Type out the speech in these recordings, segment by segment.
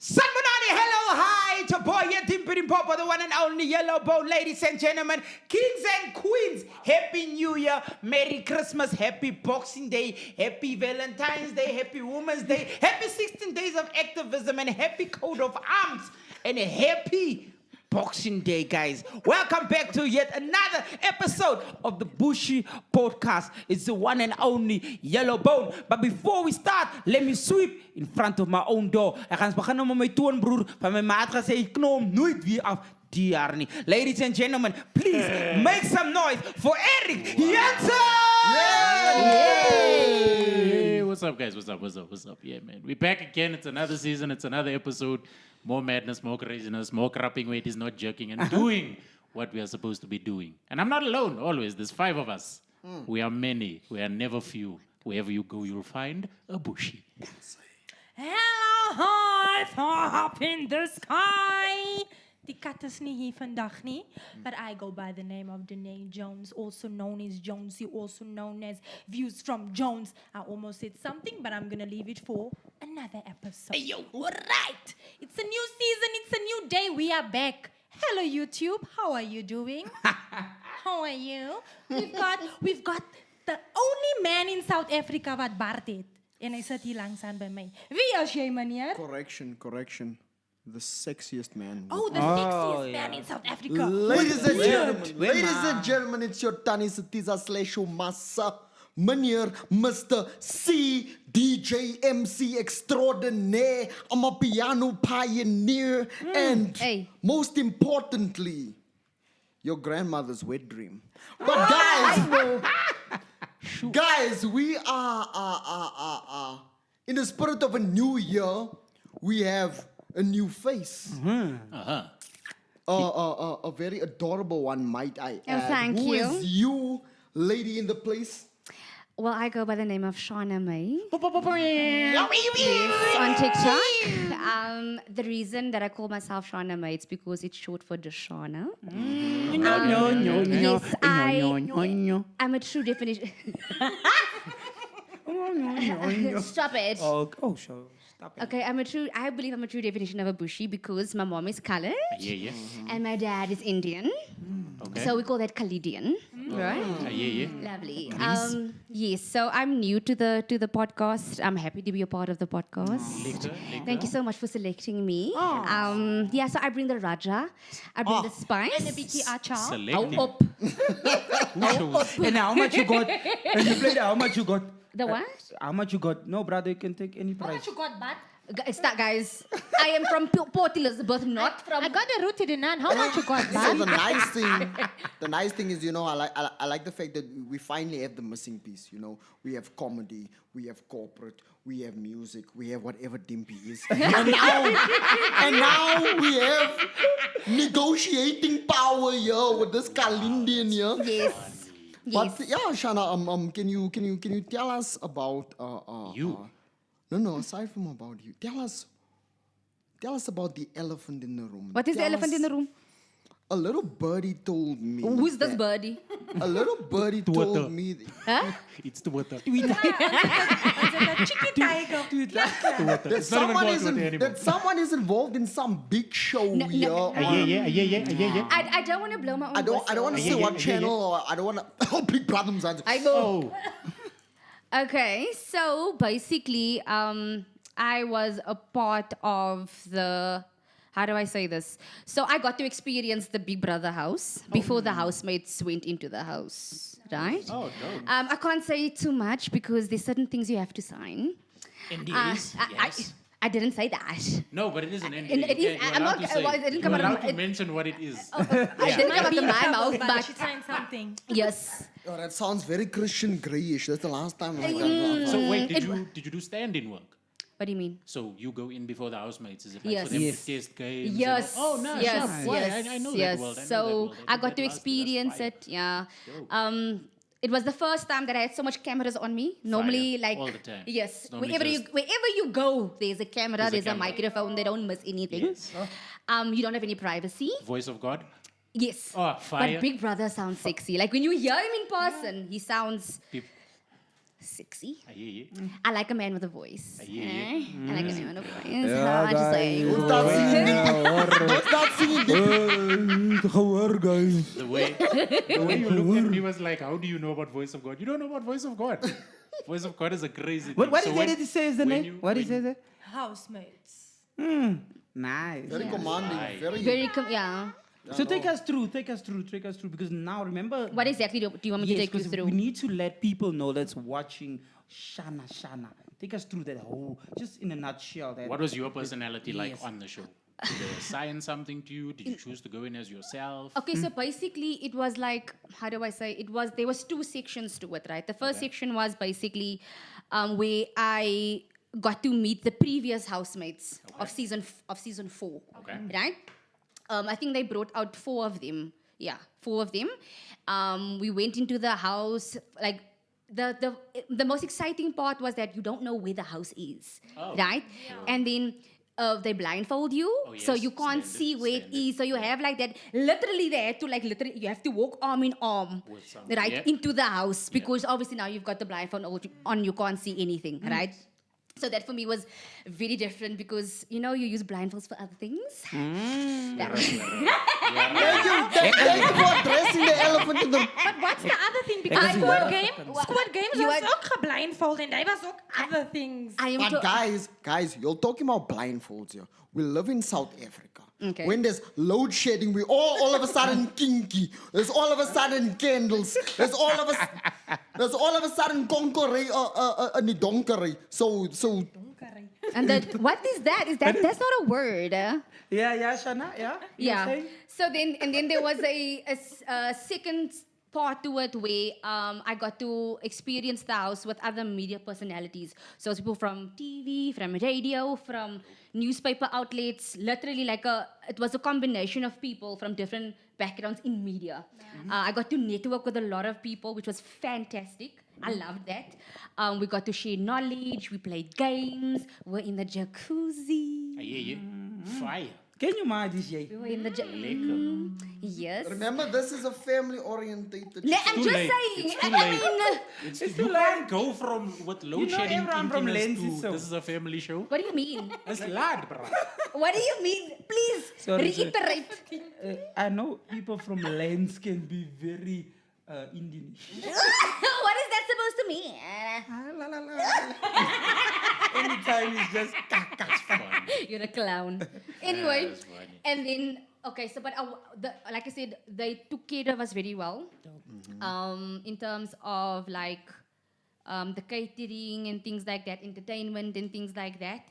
Sanmunani, hello, hi, it's your boy, Dimpie, Dimpopo, the one and only yellow bone, ladies and gentlemen, kings and queens. Happy New Year, Merry Christmas, Happy Boxing Day, Happy Valentine's Day, Happy Women's Day, Happy 16 Days of Activism, and Happy Coat of Arms, and a Happy Boxing Day, guys. Welcome back to yet another episode of the Bushi Podcast. It's the one and only Yellow Bone. But before we start, let me sweep in front of my own door. Ek gaan begin met my toonbroer van my maat gesê ek knoop nooit weer af die jaar nie. Ladies and gentlemen, please make some noise for Eric Jansen. Hey, what's up, guys? What's up? Yeah, man. We're back again. It's another season. It's another episode. More madness, more craziness, more crapping weight is not jerking and doing what we are supposed to be doing. And I'm not alone, always. There's 5 of us. We are many. We are never few. Wherever you go, you'll find a Bushi. Hello, hi, up in the sky. Die kat is nie hier vandag nie, but I go by the name of Dene Jones, also known as Jonesy, also known as Views from Jones. I almost said something, but I'm gonna leave it for another episode. Hey, yo. All right, it's a new season, it's a new day. We are back. Hello, YouTube. How are you doing? How are you? We've got the only man in South Africa wat baard het. En hy sit hier langs aan by my. Wie is jy, Meneer? Correction. The sexiest man. Oh, the sexiest man in South Africa. Ladies and gentlemen, it's your Tani Satiza / Massa Meneer, Mr. C, DJ, MC extraordinaire. I'm a piano pioneer. And most importantly, your grandmother's wet dream. But guys, we are in the spirit of a new year. We have a new face. A very adorable one, might I add. Thank you. Who is you, lady in the place? Well, I go by the name of Shana on TikTok. The reason that I call myself Shana May, it's because it's short for Deshana. Yes, I'm a true definition. Stop it. Oh, sure. Stop it. Okay, I believe I'm a true definition of a Bushi because my mom is colored and my dad is Indian. Okay. So we call that Khaledian, right? Lovely. Yes, so I'm new to the podcast. I'm happy to be a part of the podcast. Thank you so much for selecting me. So I bring the Raja, I bring the spice. En 'n bietjie achar. Selecting. And how much you got? And you played how much you got? The what? How much you got? No, brother, you can take any How price. much you got, Bat? Start, guys. I am from Port Elizabeth, not from... I got a rooted in none. How much you got, So Bat? the nice thing is, I like the fact that we finally have the missing piece. We have comedy, we have corporate, we have music, we have whatever Dimpie is, and now we have negotiating power here with this Kalindian here. Yes. But yeah, Shana, can you tell us about You? No, aside from about you, tell us about the elephant in the room. What is the elephant in the room? A little birdie told me. Who's this birdie? A little birdie told me. Huh? It's Twitter. Chicken tiger. That someone is involved in some big show here. I don't want to blow my own I don't want to say what channel or I don't want to. Oh, Big Brother Mzanzi. I know. Okay, so basically, I was a part of the... How do I say this? So I got to experience the Big Brother house before the housemates went into the house, right? Oh, dope. I can't say too much because there's certain things you have to sign. NDAs? Yes. I didn't say that. No, but it is an NDA. It is. I'm not. It didn't come out of to mention what it is. I didn't come out of my mouth, But she but signed something. yes. Oh, that sounds very Christian Greyish. That's the last time I So wait, did you do stand-in work? What do you mean? So you go in before the housemates? Is it like Yes. for them Yes. to test games? Yes. Oh, nice. Yes. nice. Yes. I know yes. that world. So I got to did that last year. That's experience fire. it. Yeah. Dope. It was the first time that I had so much cameras on me. Normally, like all the time. yes, It's normally wherever you go, there's a camera, there's a camera. microphone. They don't miss anything. Yes. You don't have any privacy. Voice of God? Yes. Oh, fire. But Big Brother sounds sexy. Like when you hear him in person, he sounds sexy. I hear you. I like a man with a voice. I hear you. I like a man with a voice. Yeah, I just guys. like, Don't start singing. Don't start singing. guys. The way you looked at me was like, how do you know about voice of God? You don't know about voice of God. Voice of God is a crazy thing. What So is it that he says the when name? you- What when is it? Housemates. Nice. Very commanding. Very. very, yeah. So take us through, because now remember. What exactly do you want me to take you 'cause through? we need to let people know that's watching Shana. Take us through that whole, just in a nutshell. That What was your personality like Yes. on the show? Did they assign something to you? Did you choose to go in as yourself? Okay, so basically it was like, how do I say? There was 2 sections to it, right? The first section was basically where I got to meet the previous housemates of season 4. Okay. Right? I think they brought out 4 of them. Yeah, 4 of them. We went into the house, like the most exciting part was that you don't know where the house is, right? And then they blindfold you, so yes, you can't standard, see where it standard. is. So you have like that. Literally, they had to you have to walk arm in arm, With some- right, yeah. into the house because obviously now you've got the blindfold on. You can't see anything, right? So that for me was very different because you use blindfolds for other things. That- Thank you for addressing the elephant in the. But what's the other thing? Because Squid Games You was are- ook geblindfold and they was ook other things. I am But to- guys, you're talking about blindfolds here. We live in South Africa. Okay. When there's load shedding, we all of a sudden kinky. There's all of a sudden candles. There's all of a sudden konkory and the donkery. So and what is that? That's not a word? Yeah, Shana, yeah. You were Yeah. saying? So then there was a second part to it where I got to experience the house with other media personalities. So people from TV, from radio, from newspaper outlets. Literally, it was a combination of people from different backgrounds in media. I got to network with a lot of people, which was fantastic. I loved that. We got to share knowledge. We played games. We're in the jacuzzi. I hear you. Fire. Can you mind this, Jay? We were in the Lekker. Yes. remember, this is a family-oriented. No, I'm too just late. saying. It's too I late. mean, You can't go from with load shedding everyone from emptiness Lens is to so. this is a family show. what do you mean? It's lad, bro. What do you mean? Please Sorry, reiterate. I know people from Lens can be very Indian. What is that supposed to mean? Anytime it's just You're a clown. Anyway, that's funny. and then okay, so but like I said, they took care of us very well. In terms of the catering and things like that, entertainment and things like that.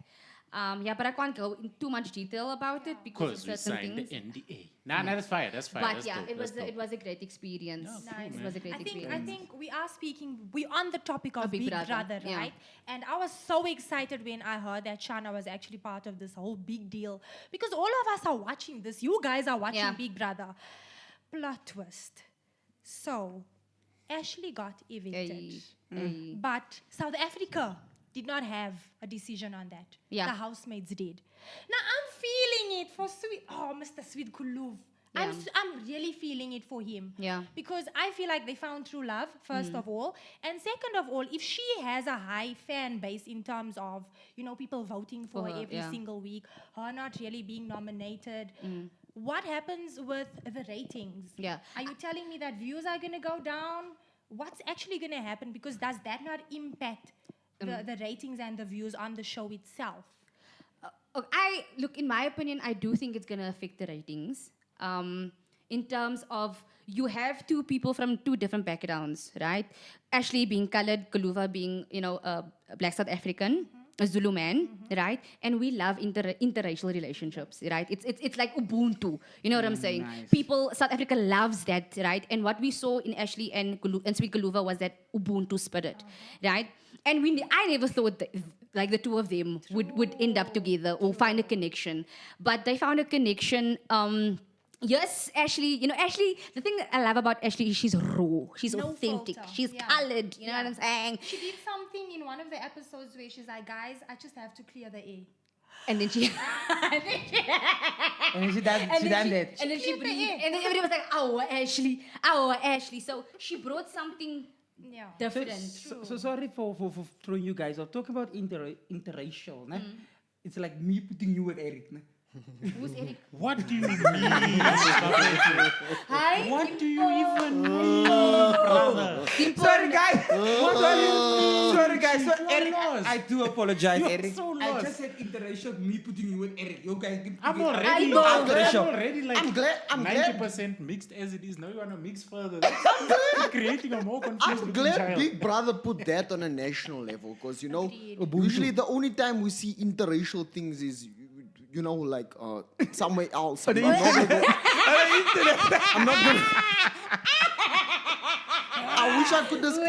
Yeah, but I can't go in too much detail about it because Because we of certain signed the things. NDA. Nah, that's fire. That's fire. But that's yeah, dope, it was that's it dope. was a great experience. Nice. It was a great I experience. think we're on the topic of Big Big Brother, Brother, yeah. right? And I was so excited when I heard that Shana was actually part of this whole big deal because all of us are watching this. You guys are watching Yeah. Big Brother. Plot twist. So, Ashley got evicted, Hey. but South Africa did not have a decision on that. Yeah. The housemates did. Now I'm feeling it for Mr. Sweet Kuluv. Yeah. I'm really feeling it for him. Yeah. Because I feel like they found true love, first of all. And second of all, if she has a high fan base in terms of, people voting for her her, every yeah. single week, her not really being nominated, what happens with the ratings? Yeah. Are you telling me that views are going to go down? What's actually going to happen? Because does that not impact the ratings and the views on the show itself? Look, in my opinion, I do think it's going to affect the ratings. In terms of you have 2 people from 2 different backgrounds, right? Ashley being colored, Kaluva being, a Black South African, a Zulu man, right? And we love interracial relationships, right? It's like Ubuntu, you know what I'm saying? Nice. South Africa loves that, right? And what we saw in Ashley and Sweet Kaluva was that Ubuntu spirit, right? And I never thought that, the 2 of them would end up together or find a connection. But they found a connection. Yes, Ashley, Ashley, the thing that I love about Ashley is she's raw. She's No authentic. filter. She's Yeah. colored. You know what I'm saying? She did something in one of the episodes where she's like, guys, I just have to clear the air. And then she... And she done that. And then she breathed. And then everybody was like, our Ashley. So she brought something Yeah. Different. So sorry for throwing you guys off. Talking about interracial, ne? It's like me putting you with Eric. Ne? Who's Eric? What do you mean? Hi. What do you even mean, brother? Sorry, guys. Sorry, guys. So, You're Eric, lost. I do apologize, You're Eric. so I lost. just said interracial, me putting you with Eric. You guys can I'm figure it out. already, know. I'm already like I'm glad- 90% mixed as it is. Now you want to mix further. That's creating a more confused I'm looking glad child. Big Brother put that on a national level because, Agreed. usually the only time we see interracial things is, like somewhere else. I'm not gonna- I'm not gonna. I wish I could just.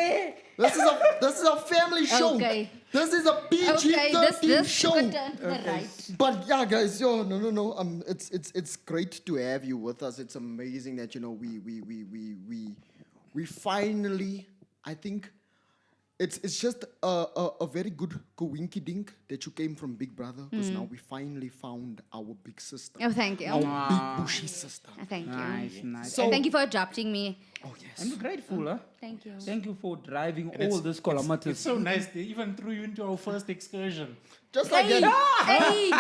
This is a family show. Okay. This is a PG-13 this show. could turn to the right. But yeah, guys, no. It's great to have you with us. It's amazing that we finally, I think, it's just a very good coinky-dink that you came from Big Brother because now we finally found our big sister, Oh, thank you. our big Bushi sister. Thank you. Nice. So- Thank you for adopting me. Oh yes. I'm grateful, huh? Thank you. Thank you for driving all It's- these kilometers. It's so nice. They even threw you into our first excursion. Just like Hey, that. hey,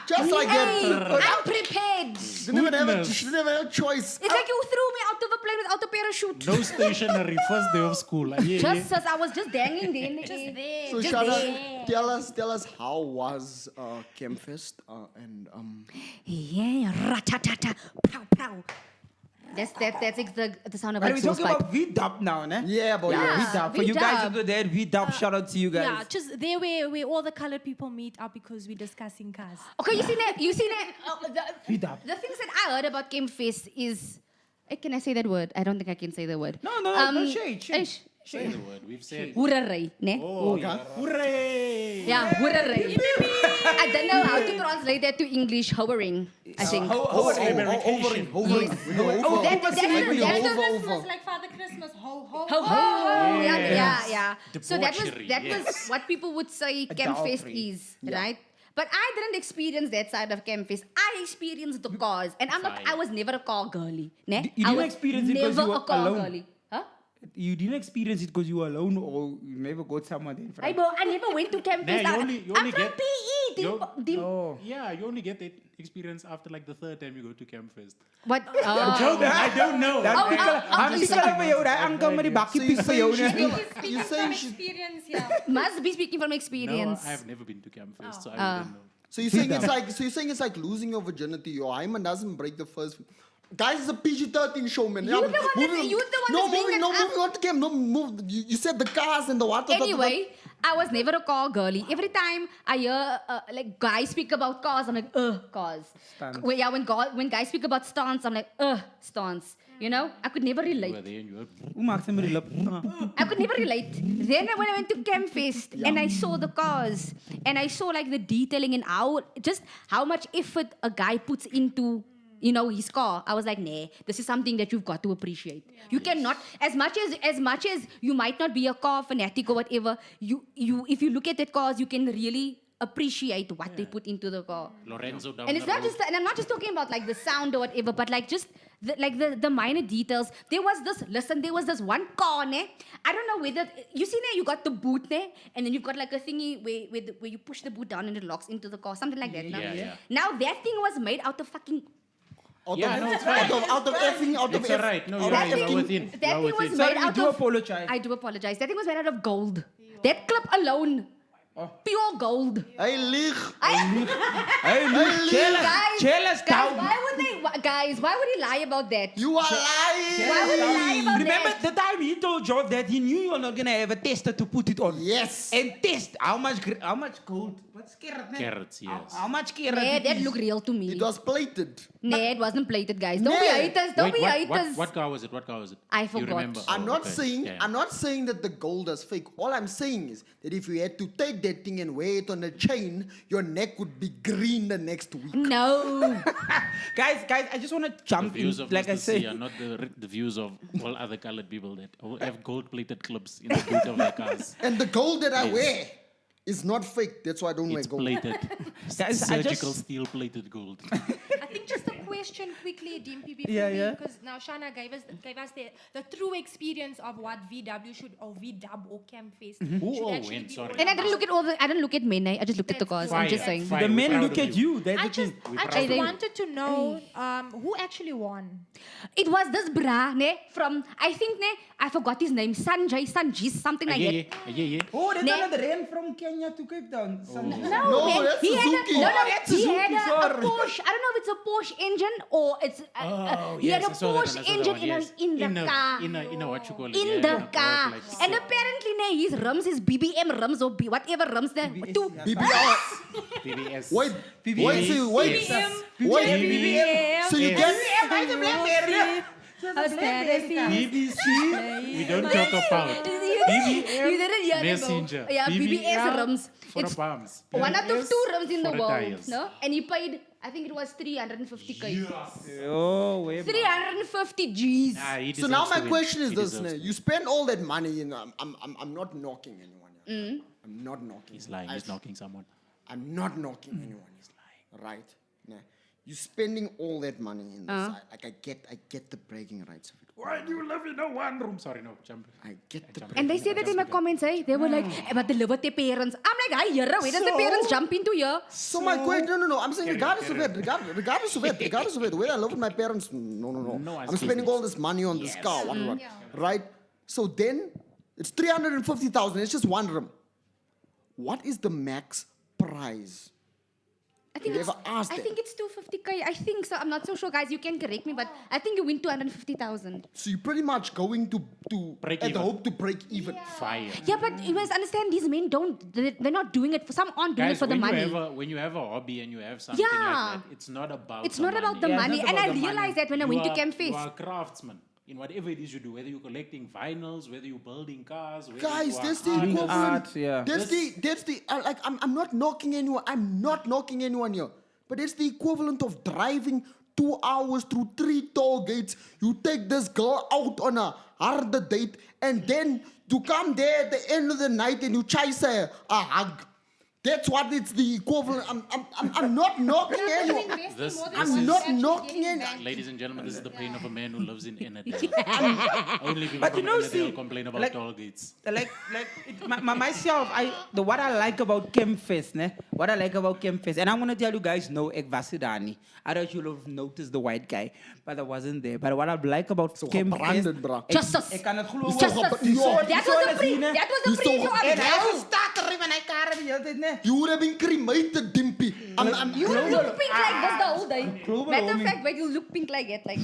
Just like hey, that. I'm prepared. She didn't even have a choice. It's like you threw me out of a plane without a parachute. No stationery. First day of school. Yeah, Just as I was just dangling there in the air. There. So Just Shana, there. tell us how was CampFest and Yeah, ratatata, pow pow. That's the sound of Are we exhaust talking pipe. about V-Dub now, ne? yeah, but Yeah. V-Dub. For you guys V-Dub. out there, V-Dub, shout out to you guys. Yeah, just there where all the colored people meet up because we're discussing cars. Okay, you seen that? V-Dub. The things that I heard about CampFest is, can I say that word? I don't think I can say the word. No, shade. Say the word. We've said. Hoerery, ne? Oh, yeah. Hooray! Yeah, hoerery. I don't know how to translate that to English. Hovering, I think. hovering. Oh, that's the Christmas, like Father Christmas, ho ho Ho, ho, ho. Yes. Yeah. So that Debauchery, was yes. what people would say CampFest Adultery. is, right? But I didn't experience that side of CampFest. I experienced the cars, and I was never a car girly. Ne? You I didn't was experience it 'cause never you were a car alone. girly. Huh? You didn't experience it because you were alone or you never got someone in front. I never went to CampFest. Nah, you I'm only from get- PE. you- Oh. Yeah, you only get that experience after like the third time you go to CampFest. What? I don't know. Ang sikala pa yun, ang ka maribaki So pis pa yun. you Speaking saying from she, experience, yeah. Must be speaking from No, experience. I've never been to CampFest, so I wouldn't know. so you're saying it's like losing your virginity. Your hymen doesn't break the first. Guys, it's a PG-13 show, man. You're the one that's bringing moving it on to game. No, move. You said the cars and the water. Anyway, I was never a car girly. Every time I hear like guys speak about cars, I'm like, cars. Stunts. When guys speak about stunts, I'm like, stunts. You know, I could never You were relate. there and you were. Hoe maak sy my lip? I could never relate. Then when I went to CampFest and I saw the cars and I saw like the detailing and how much effort a guy puts into his car. I was like, nah, this is something that you've got to appreciate. You cannot, as much as you might not be a car fanatic or whatever, if you look at that cars, you can really appreciate what they put into the car. Lorenzo down And it's the not road. just, and I'm not just talking about like the sound or whatever, but like just the minor details. There was this one car, ne? I don't know whether, you see, ne, you got the boot, ne? And then you've got like a thingy where you push the boot down and it locks into the car, something like that. no? Yeah. Now that thing was made out of fucking, Yeah, no, it's fine. out of effing, out of It's alright. No, you're that right. You're thing, within. that You're thing was within. made Sorry, we out do of, apologize. I do apologize. That thing was made out of gold. That clip alone, pure gold. Hey, lieg. Hey, look, jealous down. Why would he lie about that? You are lying. Why would he lie about Remember that? the time he told Joe that he knew you were not gonna have a tester to put it on. Yes. And test how much gold? What's carat? Carrots, yes. How much carat? Yeah, it that is? looked real to me. It was plated. Nah, it wasn't plated, guys. Don't be Nah. haters. Don't Wait, be what, haters. what car was it? What car was it? I You forgot. remember? I'm Oh, not okay. saying Yeah. I'm not saying that the gold is fake. All I'm saying is that if you had to take that thing and wear it on a chain, your neck would be green the next week. No. Guys, I just want to The jump views in. of Like Mr. I C are said, not the views of all other colored people that have gold-plated clips in the boot of their cars. And the gold that I Yes. wear is not fake. That's why I don't wear It's gold. plated. Guys, I Surgical just- steel-plated gold. I think just a question quickly, Dimpie, before Yeah. because now Shana gave us the true experience of what VW should or VW or CampFest Who should all actually went? be Sorry. all And I didn't look about. at I didn't look at men. I just looked at the cars. I'm just saying. Fire. The We're men proud look of at you. That's I the just, thing. I proud just of you. wanted to know who actually won. It was this bra, ne, from, I think, ne, I forgot his name, Sanjay, something like that. Yeah. Oh, they Nee. done the ran from Kenya to Cape Town. No, No, man, that's he had Suzuki. a, no, Oh, that's he Suzuki, had a sorry. Porsche. I don't know if it's a Porsche engine or it's. He had a Porsche engine in the car. In a what you call it? In the car. Like, And apparently, ne, his rims, his BBM rims or whatever rims, ne, two. BBR. PBS. Wait. BBM. So you get. BBC. We don't talk about You didn't hear it, though. Messenger. Yeah, BBS rims. For the It's palms. one out of two rims in the for the world. tires. No? And he paid, I think it was 350k. Oh, wait. 350 G's. Nah, he So now deserves my to win. question is He this: deserves to you spend all that money, I'm not knocking anyone. I'm not knocking. He's lying. He's knocking someone. I'm not knocking anyone. He's lying, right? Nah. You spending all that money in this. Like I get the bragging rights of it. Why do you live in a one room? Sorry, no, jump. I get the. And they say that in my comments, eh? They were like, but deliver the parents. I'm like, hi, here, where does the parents jump into here? So my question, no. I'm saying regardless of it, whether I live with my parents, no. No one's I'm spending business. all this money on this car, what, right? So then it's 350,000. It's just one room. What is the max price? I think You it's, ever asked I them? think it's 250k. I think so. I'm not so sure, guys. You can correct me, but I think you win 250,000. So you're pretty much going to Break at the even. hope to break even. Fire. Yeah, but you must understand, these men they're not doing it. Some aren't doing it Guys, for the money. when you have a hobby and you have something Yeah. like that, it's not about It's the not about the money. Yeah, it's money. not And about I the money. realized that when I went to You are CampFest. a craftsman in whatever it is you do, whether you're collecting vinyls, whether you're building cars, whether Guys, you are that's the artists. equivalent. art, yeah. That's the like I'm not knocking anyone. I'm not knocking anyone here. But it's the equivalent of driving 2 hours through 3 toll gates. You take this girl out on a harder date, and then you come there at the end of the night and you chase her a hug. That's what it's the equivalent. I'm not knocking anyone. This I'm is, not knocking anyone. ladies and gentlemen, this is the pain of a man who lives in Enadale. Only people But from you know, Enadale see, complain about like- toll gates. Myself, what I like about CampFest, ne? What I like about CampFest, and I'm gonna tell you guys, no, ek was het daar niet. I thought you'll have noticed the white guy, but I wasn't there. But what I like about gebranded, bra. CampFest, Justice. ik kan het geloven. Justice. That That was the preview En En hij of is staat er in mijn kaart de hele tijd, ne? You would have been cremated, Dimpie. You would look pink like this the whole day. Global Matter of warming. fact, but you look pink like that. Like.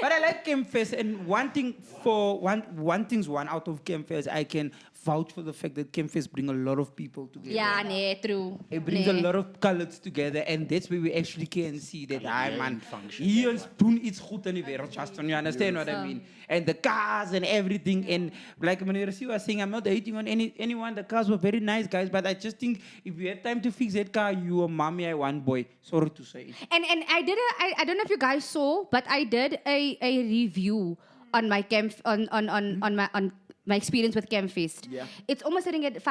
But I like CampFest, and one thing's one out of CampFest, I can vouch for the fact that CampFest bring a lot of people together. Yeah, nee, true. It brings a lot of colors together, and that's where we actually can see that, man, function. hier doen iets goed in die wereld, Justin. You understand what I mean? And the cars and everything, and like Meneer was saying, I'm not hating on anyone. The cars were very nice, guys, but I just think if you had time to fix that car, you a mommy, I one boy. Sorry to say. And I did I don't know if you guys saw, but I did a review on my my experience with CampFest. Yeah. It's almost sitting at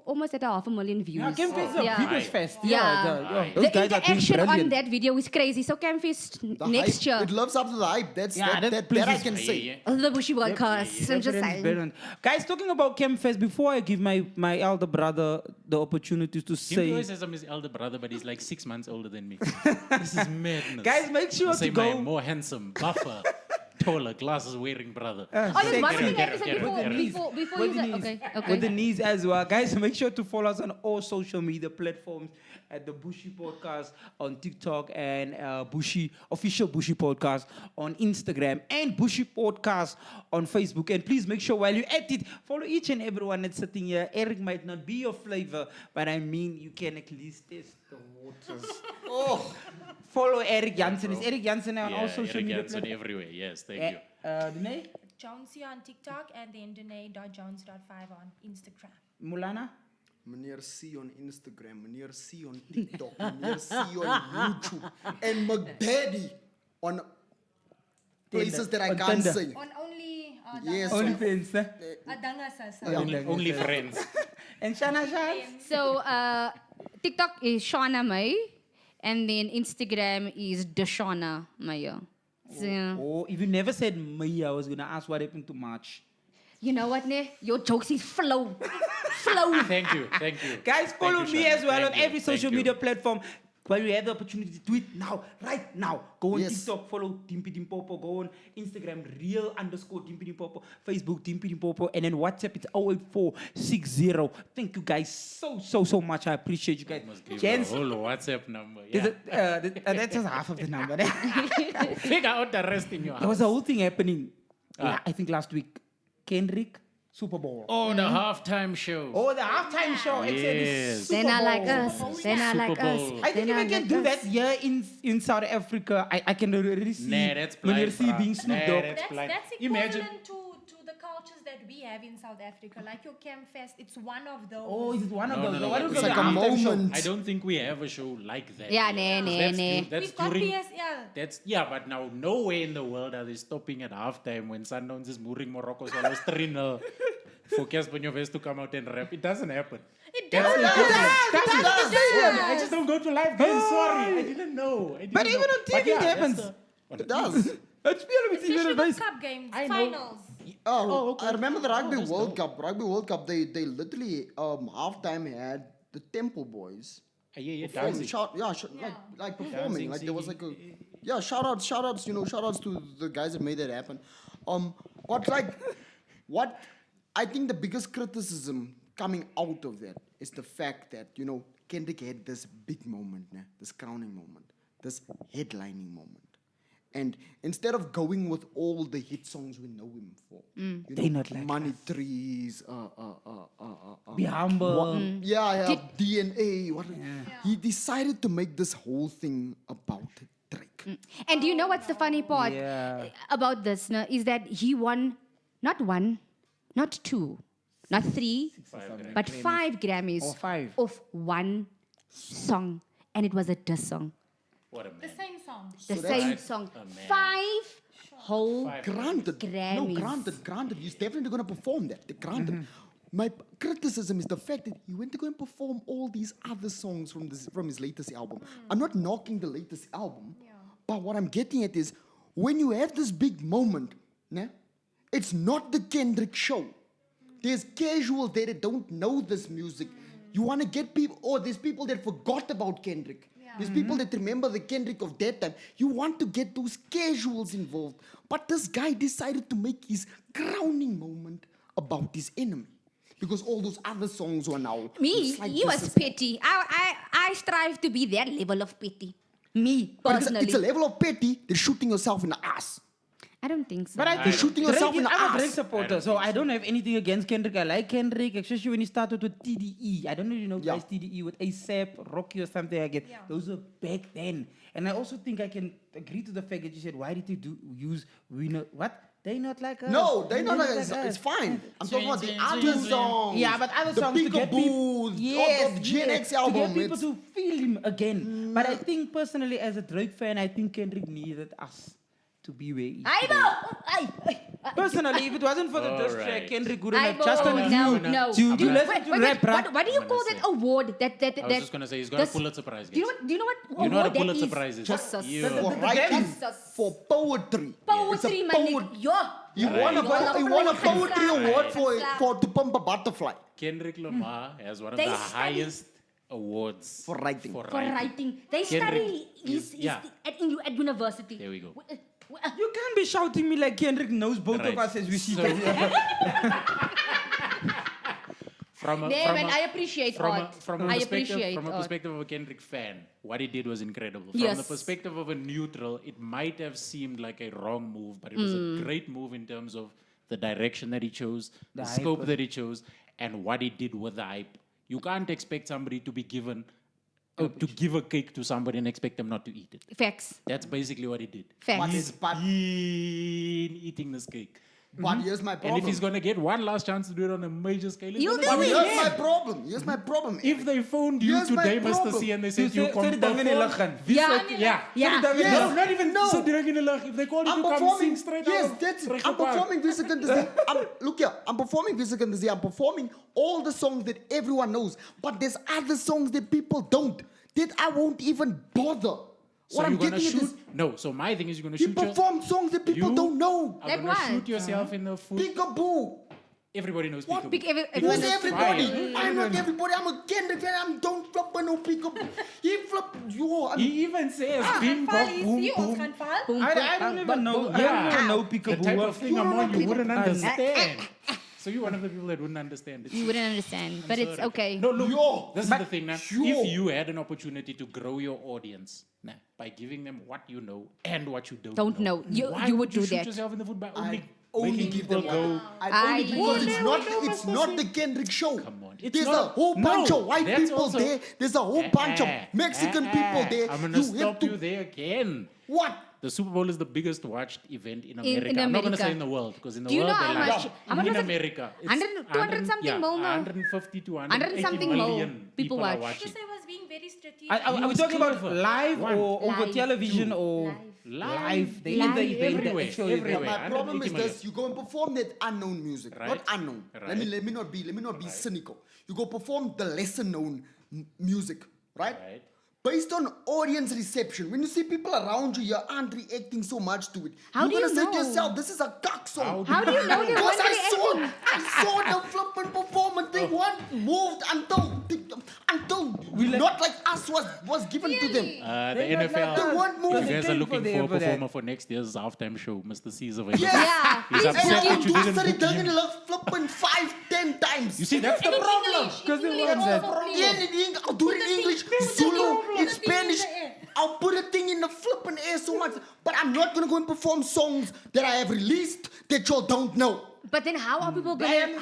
almost at 500,000 views. Yeah, CampFest is the Yeah. biggest fest. Yeah. Those The guys are doing interaction on brilliant. that video is crazy. So CampFest The next hype, year. it lives up to the hype. That I pleases can me. say. The Bushi Podcast. I'm just Brilliant, saying. brilliant. Guys, talking about CampFest, before I give my elder brother the opportunity to Dimpie say, always says I'm his elder brother, but he's like 6 months older than me. This is madness. guys, make sure I say to my go. more handsome, buffer, taller, glasses wearing brother. Oh, there's one thing I Get have it, to say get it, before get it. you With the say. knees. Okay. With the knees as well. Guys, make sure to follow us on all social media platforms at the Bushi Podcast on TikTok and official Bushi Podcast on Instagram and Bushi Podcast on Facebook. And please make sure while you're at it, follow each and everyone that's sitting here. Eric might not be your flavor, but I mean you can at least test the waters. Follow Eric Jansen. Is Eric Jansen on all social Eric media Jansen platforms? everywhere. Yes, thank you. Dene? Jonesy on TikTok and then Dene.jones.5 on Instagram. Mulana? Meneer C on Instagram, Meneer C on TikTok, Meneer C on YouTube, and McDaddy on places that I On can't Tinder. say. On only Yes. OnlyFans. Only friends. And Shana Shah? So TikTok is Shana May, And then Instagram is Shana, Meyer. So, Oh, if you never said Meyer, I was gonna ask what happened to March. you know what, ne? Your jokes is flow. Flow. Thank you. Guys, follow Thank you, me Shana. as well Thank on you. every social Thank you. media platform. While you have the opportunity to do it now, right now, go on Yes. TikTok, follow Dimpie Dimpopo, go on Instagram, real_Dimpie Dimpopo, Facebook, Dimpie Dimpopo, and then WhatsApp, it's 08460. Thank you guys so much. I appreciate you guys. Must give Jansen, the whole WhatsApp number. there's Yeah. that's just half of the number. Figure out the rest in your There was house. a whole thing happening, I think last week. Kendrick, SuperBowl. Oh, the halftime show. Oh, the halftime show. It said it's Yes. They're not like SuperBowl. us. They're not like Super us. Bowl. I think if I can do that here in South Africa, I can already see Nah, that's Meneer blind, being bruh. Snoop Nah, Dogg. that's blind. That's Imagine. equivalent to the cultures that we have in South Africa, like your CampFest. It's one of those. Oh, is it one of No, those? no, What no, was it's the like a halftime show? moment. I don't think we have a show like that. Yeah, here. nah, That's nah. du- That's We've got during. PS, Yeah, but now nowhere in the world are they stopping at halftime when Sundowns is mooring Morocco Swallows 3-0 for Casper Nyovest to come out and rap. It doesn't happen. It That's does. the equivalent. It does. I just don't go to live games. Sorry, I didn't know. But even on TV it happens. It does. Let's be honest with you, Especially the guys. cup games, I know. finals. Oh, okay. I remember the Rugby that's World dope. Cup. Rugby World Cup, they literally halftime had the Temple Boys. Yeah, performing, dancing. like performing. Dancing, Like there was like singing. a shout outs, shout outs to the guys that made that happen. But like what I think the biggest criticism coming out of that is the fact that, Kendrick had this big moment, this crowning moment, this headlining moment. And instead of going with all the hit songs we know him for, They not like Money Trees, Be humble. yeah, DNA. He decided to make this whole thing about Drake. And do you know what's the funny part Yeah. about this? No, is that he won not one, not two, not three, but 5 Grammys Oh, 5. of one song. And it was a diss song. What a The man. same song. The So same that's song. a man. 5 whole. Granted, Grammys. granted, he's definitely going to perform that. Granted. My criticism is the fact that he went to go and perform all these other songs from his latest album. I'm not knocking the latest album, but what I'm getting at is when you have this big moment, it's not the Kendrick show. There's casuals there that don't know this music. You want to get people, or there's people that forgot about Kendrick. There's people that remember the Kendrick of that time. You want to get those casuals involved. But this guy decided to make his crowning moment about his enemy. Because all those other songs were now. Me, it's like he was this is- petty. I strive to be that level of petty. Me, But personally. it's a level of petty than shooting yourself in the ass. I don't think so. But I think shooting yourself in the I'm a Drake ass. supporter, so I don't have anything against Kendrick. I like Kendrick, especially when he started with TDE. I don't know if you know Yeah. guys TDE with ASAP, Rocky or something like that. Those were back then. And I also think I can agree to the fact that you said, why did he use we know what? They not like us. No, they not like us. it's fine. I'm talking about the Twin, other twin, twin. songs. Yeah, but other the songs to get people, Peekaboo, of Gen X album. to get people it's- to feel him again. But I think personally, as a Drake fan, I think Kendrick needed us to be where he is I today. know. Personally, if it wasn't for the diss track, Alright. Kendrick wouldn't I have just on no, you no. to Dude, listen wait, to wait, rap, wait, bruh. what do you I'm call gonna that say. award? That I was just gonna say he's got a this- Pulitzer Prize. Do you know guys. what? Do you know what? You know what a award that Pulitzer is? Prize is? Jesus. You- The- for the writing, Jesus. for poetry. Poetry, It's my a nigga. Yo. He won a Right. he won a poetry Right. award Right. for To Pump a Butterfly. Kendrick Lamar has one of They the study- highest awards For writing. For For writing. They Kendrick study is- yeah. at university. There we go. You can't be shouting me like Kendrick knows both of Right. us as we see. So- From a, Yeah, from man, a- I appreciate from art. a, from a I perspective, appreciate from a art. perspective of a Kendrick fan, what he did was incredible. From Yes. the perspective of a neutral, it might have seemed like a wrong move, but it was Mm. a great move in terms of the direction that he chose, the hype. scope that he chose, and what he did with the hype. You can't expect somebody to be given to give a cake to somebody and expect them not to eat it. Facts. That's basically what he did. Facts. But He's it's- but- been eating this cake. But here's my And problem. if he's going to get one last chance to do it on a major scale, he's You'll gonna do do it. Here's my problem. Here's my problem. If they phoned you Here's my today, Mr. problem. C, and they said So- you so come die dan in die lug gaan. perform, Yeah. yeah. So die dan in die Yes. lug. No, not even No. so direct in the lug. If they call you I'm to come sing performing. straight Yes, out of that's it. Break I'm Apart. performing Look here, I'm performing I'm performing all the songs that everyone knows, but there's other songs that people don't. that I won't even bother. So What I'm you're gonna getting at is, shoot? No. So my thing is, you're gonna you shoot. perform songs that people You don't know. Are Like gonna what? shoot yourself in the foot. Peekaboo. Everybody knows What? peekaboo. Who's Everyone- everybody? I'm not everybody. I'm a Kendrick fan. I don't flip no peekaboo. He flip. Yo, He even says bing Val, bong is boom die ons boom. gaan val. Boom, I boom, don't bang, even bang, know. boom. I don't even know The type peekaboo. of thing I'm on, you wouldn't I- understand. So you're one of the people that wouldn't understand it. You wouldn't understand, but it's Sorry. okay. No, look, Yo, this is the thing now. yo. If you had an opportunity to grow your audience by giving them what you know and what you Don't know. You- why you would do shoot that. yourself in the foot by I only only making give people them go? I only because Only it's not the Kendrick show. Come on. It's There's a not- whole bunch No, of white that's people also- there. There's a whole bunch of Mexican people there. I'm gonna You have stop you to there again. what? The Super Bowl is the biggest watched event in America. in I'm not going to America. say in the world because in the Do you world know they're how like, much- how much in was it? America, it's 100 200 something more, no? 150 to 100 180 something more million people are watch. watching. Because I was being very strategic. Are we He's talking about clever. live One. or over Live. television or Live. They Live. need the event, the Everywhere, actual event. everywhere. My problem 180 is million. this: you go and perform that unknown music, Right. not unknown. Right. Let me not be cynical. You go perform the lesser known music, right? Right. Based on audience reception. When you see people around you, you aren't reacting so much to it. How You're do you gonna say to know? yourself, "This is a cock song." How do you know they Because weren't I reacting? saw the flipping performance. They weren't moved until not like us was given to them. The They're not NFL. like They weren't You moving. guys are Came looking for them for a for that. performer for next year's halftime show. Mr. C is available. Yeah, He's please upset book that him. you didn't book They're him. gonna flipping 5-10 times. You see, that's the In problem. English, Because in they English want that. also, please. Yeah, in English, I'll do it in the thing- English, put the Zulu, thing- in put the thing in Spanish. the air. I'll put a thing in the flipping air so much. But I'm not gonna go and perform songs that I have released that y'all don't know. But then how are people I going? understand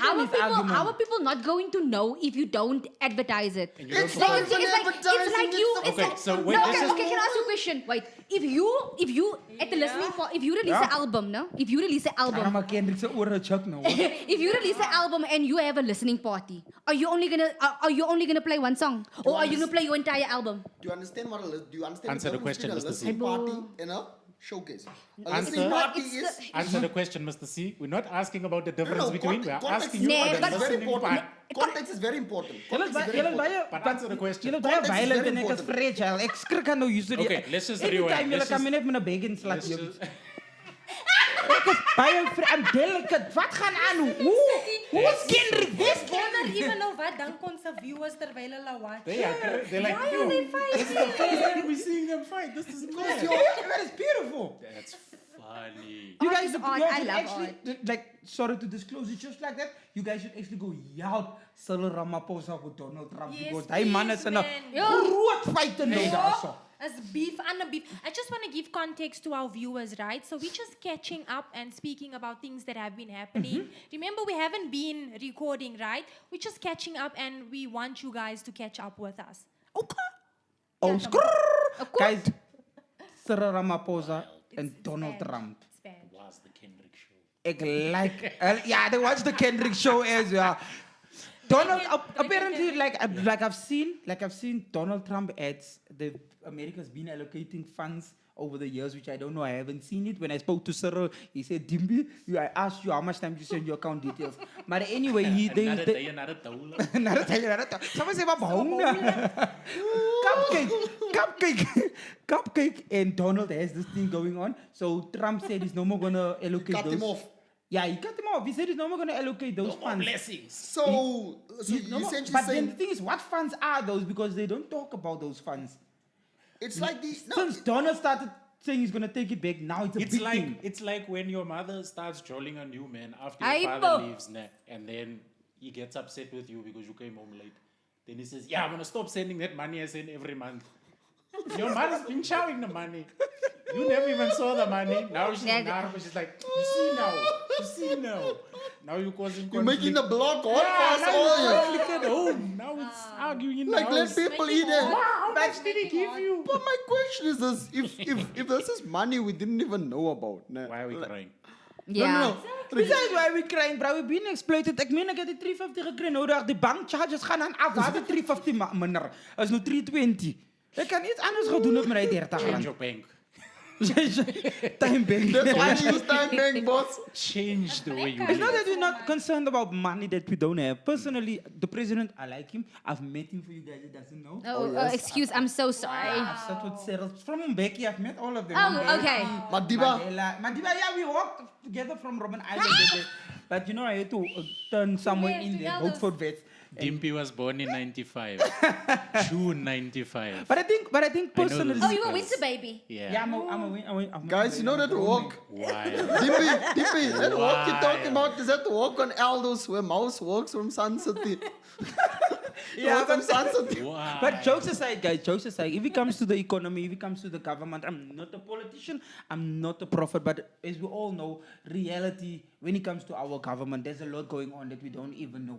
How are his people not going to know if you don't advertise it? And you don't It's perform. not even advertising, you. it's It's Okay, like, so wait, no, this okay, is- okay. Can I ask you a question? Wait, if you at the listening for, if you release an album, no, if you release an I'm album, a Kendrick se oor chuck nou. if you release an album and you have a listening party, are you only gonna play one song, or are you gonna play your entire album? Do you understand what do you understand Answer the difference question, between a Mr. C. listening party and a showcase? A Answer. listening party It's is the- Answer the question, Mr. C. We're not asking about the difference No, between. We are context asking you Nee, about the but- is very listening important. part. Context is very important. Julle Context is very julle important. baie But answer the question. Julle baie Context is violent very en ek is important. fragile. Ek skrik aan nou usually. Okay, let's just Anytime rewind. julle Let's kom just- net met 'n bacon slag. Let's just- Ek is baie delicate. Wat gaan aan? Hoe is Kendrick? Ek wonder even nou wat dink ons se viewers terwyl hulle watch. They're like, Why yo, are they this is the first time we're seeing them fight. This is mad. That is beautiful. That's funny. You Art guys is should, art. you I should love actually, like, sorry to disclose it just like that. You guys should actually go yell Cyril Ramaphosa with Donald Trump Yes, because hy man is in 'n please, groot fight in nou daarso. As beef and a beef. I just want to give context to our viewers, right? So we're just catching up and speaking about things that have been happening. Remember, we haven't been recording, right? We're just catching up and we want you guys to catch up with us. Okay. Oh, Yeah, skrrr. Guys, Cyril Ramaphosa and Donald bad. Trump. It's bad. Was the Kendrick show. Ek like, yeah, they watch the Kendrick show as well. Donald, apparently, like I've seen Donald Trump ads. The America's been allocating funds over the years, which I don't know. I haven't seen it. When I spoke to Cyril, he said, "Dimpie, I asked you how much time you send your account details." But anyway, Another day, another dollar. Someone say, Cupcake, and Donald has this thing going on. So Trump said he's no more gonna allocate Cut those. him off. Yeah, he cut him off. He said he's no more gonna allocate those More funds. blessings. So He's no you more- essentially but then the saying thing is, what funds are those? Because they don't talk about those funds. it's like these. No, Since Donald started saying he's gonna take it back, now it's a It's big like thing. it's like when your mother starts trolling on you, man, after Aibo. your father leaves, and then he gets upset with you because you came home late. Then he says, "Yeah, I'm gonna stop sending that money I send every month." Your mother's been showering the money. You never even saw the money. Now she's she's like, you see now. Now you're causing conflict. you're making the block hot yeah, for us now all. you're conflict at home. Now it's arguing in Like the let house. people eat it. How much did he give you? But my question is this: if this is money we didn't even know about, nah, Why are we like- crying? Yeah. No. Besides why we crying, bro, we've been exploited. Ek meen ek het die 350 gekry nou dat die bank charges gaan aan af. Waar die 350 minder. Is nou 320. Ek kan iets anders gaan doen met my 30 Change rand. your bank. Time bank. That's why we use time bank, boss. Change the way you It's not live. that we're not concerned about money that we don't have. Personally, the president, I like him. I've met him for you guys that doesn't know. Excuse, I'm so sorry. I've sat with Cyril. From Mbeki, I've met all of them. Oh, Mbeki, okay. Madiba. Madiba, yeah, we walked together from Robben Island. But you know, I had to turn somewhere in there, vote for vets. Dimpie was born in 95. June 95. But I think personally. Oh, you a winter baby. Yeah, I'm Guys, you know that walk? Why? Dimpie, that walk you're talking about, is that the walk on Aldo's where Mouse walks from Sun City? Yeah, from but, Sun City. Why? but jokes aside, guys, jokes aside, if it comes to the economy, if it comes to the government, I'm not a politician, I'm not a prophet, but as we all know, reality, when it comes to our government, there's a lot going on that we don't even know.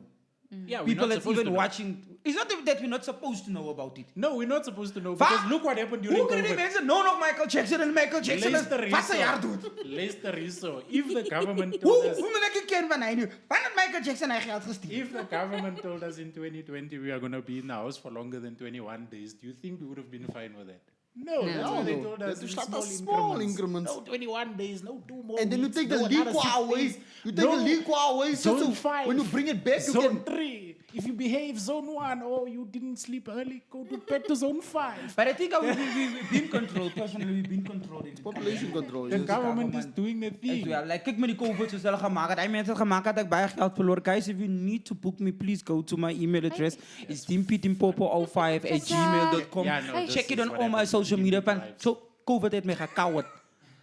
Yeah, we're People not that's supposed even to know. watching, it's not even that we're not supposed to know about it. No, we're not supposed to know because look what happened during Hoe kunnen die COVID. mensen know nog Michael Jackson en Michael Jackson Luister is wat ze jaar hierso. doet? Luister hierso. If the government told us, Hoe moet ik een kind van hij nu? Wanneer heeft Michael Jackson hij geld gestuurd? if the government told us in 2020 we are going to be in the house for longer than 21 days, do you think we would have been fine with that? No, that's what they told us. They in start as small increments. No 21 days, no 2 more And then you weeks, take the no another liquor 6 away. days. You take the liquor away. So Zone 5. when you bring it back, you Zone can. 3. If you behave zone 1 or you didn't sleep early, go to back to zone 5. But I think we've been controlled. Personally, we've been controlled. In Population control. The yes. government is doing the As thing. well. Like, kijk me die COVID zo zelf gemaakt had. Hij mensen het gemaakt had dat ik bij geld verloor. Guys, if you need to book me, please go to my email address. It's dimpie.dimpopo05@gmail.com. Yeah, no, this Check it is on what all my happens social in media. real Pan. life. So, COVID heeft me gekauwd.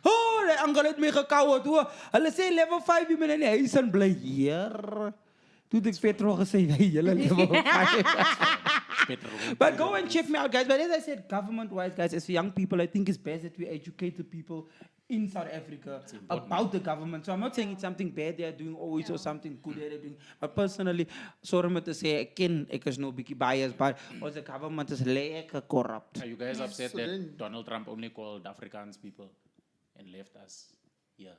Oh, die angel heeft me gekauwd. Hoor. Hulle sê level 5, je bent in die huis en bly hier. Toen ik petrol gesê, hey, julle level 5. But go and check me out, guys. But as I said, government-wise, guys, as young people, I think it's best that we educate the people in South Africa about the government. So I'm not saying it's something bad they're doing always or something good they're doing. But personally, sorry me to say, ek is no biggie biased, but the government is lekker corrupt. Are you guys upset so that then- Donald Trump only called Afrikaans people and left us here?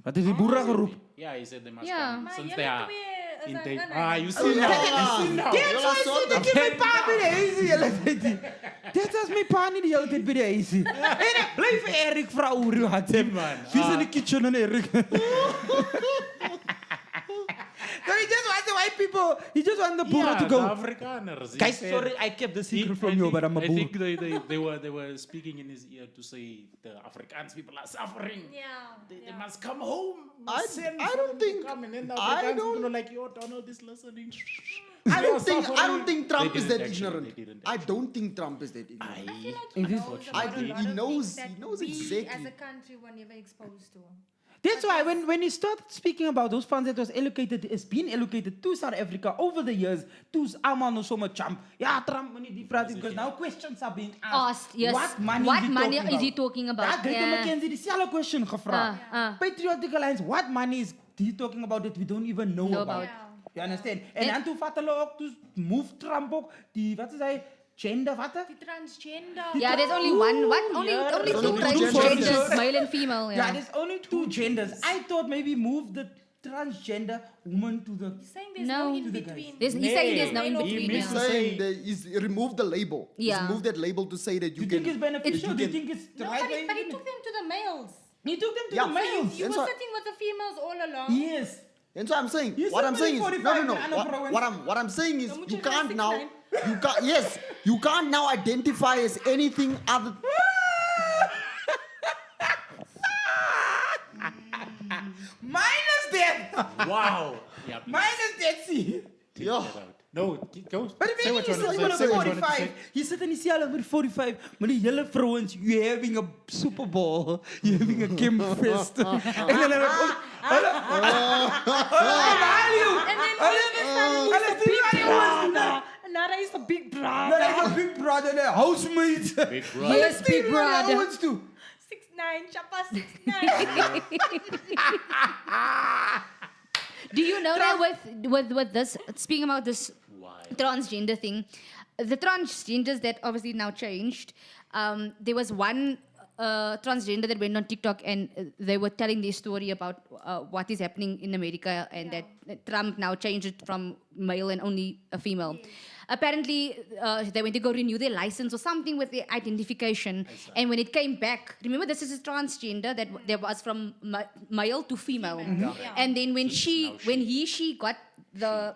Wat is die boere geroep? Yeah, he said they must Yeah. come Maar since jullie they are twee is in een- Ah, you Oh, see now. You see now. Dit was sorte- ik in mijn pa bij de huis. Dit was mijn pa niet de hele tijd bij de huis. En ik blijf Erik vrouw hoe had hem. man. Vis in de kitchen en Erik. So he just wants the white people. He just wants the boeren Yeah, to the go. Afrikaners. He Guys, said- sorry, I kept the secret I from you, think- but I'm a I boer. think they were speaking in his ear to say the Afrikaans people are suffering. Yeah. They must come home. I Send don't for them to think- come. And then the I Afrikaans don't- people are like, yo, Donald is listening. I They are don't think suffering. Trump They is didn't that actually, ignorant. they didn't I don't think Trump is that ignorant. He knows exactly. As a country were never exposed to. That's why when he started speaking about those funds that was allocated, it's been allocated to South Africa over the years, to allemaal no so much Trump. Yeah, Trump money die praat because now questions are being asked. Asked, yes. What money, What is, he money talking is he about? talking about? Ja, Greta Yeah. McKenzie diezelfde question gevraagd. Patriotic Alliance, what money is he talking about that we don't even know Know about? about. You understand? En dan toen vatten hulle ook, toen move Trump ook, die, wat is hij, gender, wat? Die transgender. Yeah, there's only one. What? Only Yeah, only there's two only two transgenders, genders. male and female. Yeah, Yeah. there's only two genders. I thought maybe move the transgender woman to the... He's saying there's No. no in To the guys. between. He's saying there's no in Male or between. He He's means Yeah. saying that he's removed the label. Yeah. He's moved that label to say that Do you you can. think it's beneficial? Do you can- think it's the No, right but way? he took them to the males. He took them to Yeah. the males. You That's were what- sitting with the females all along. Yes. And so I'm saying, You what said I'm saying is, no, 45 no, and no. I'm a pro- What I'm saying is, Dan moet you je can't naar now, 69. you can't, yes, you can't now identify as anything other. Minus that. Wow. Yeah, please. Minus that, see. Take Yeah. that out. No, go. But say if what you you sit want to with say. a Say what you want to 45, say. you sit in die cel met 45, met die hele vrouens, you're having a Super Bowl, you're having a CampFest. En dan hulle value. And then all of a sudden Hulle he's a big doen brother. And now he's a big brother. Hulle is a big brother, and a housemate. Big brother. Yes, big brother. 6'9", Chapa 6'9". Do you know that with this, speaking about this Why? transgender thing, the transgenders that obviously now changed, there was one transgender that went on TikTok and they were telling their story about what is happening in America and that Trump now changed it from male and only a female. Apparently, they went to go renew their license or something with their identification. And when it came back, remember this is a transgender that was from male to female. And then when she got the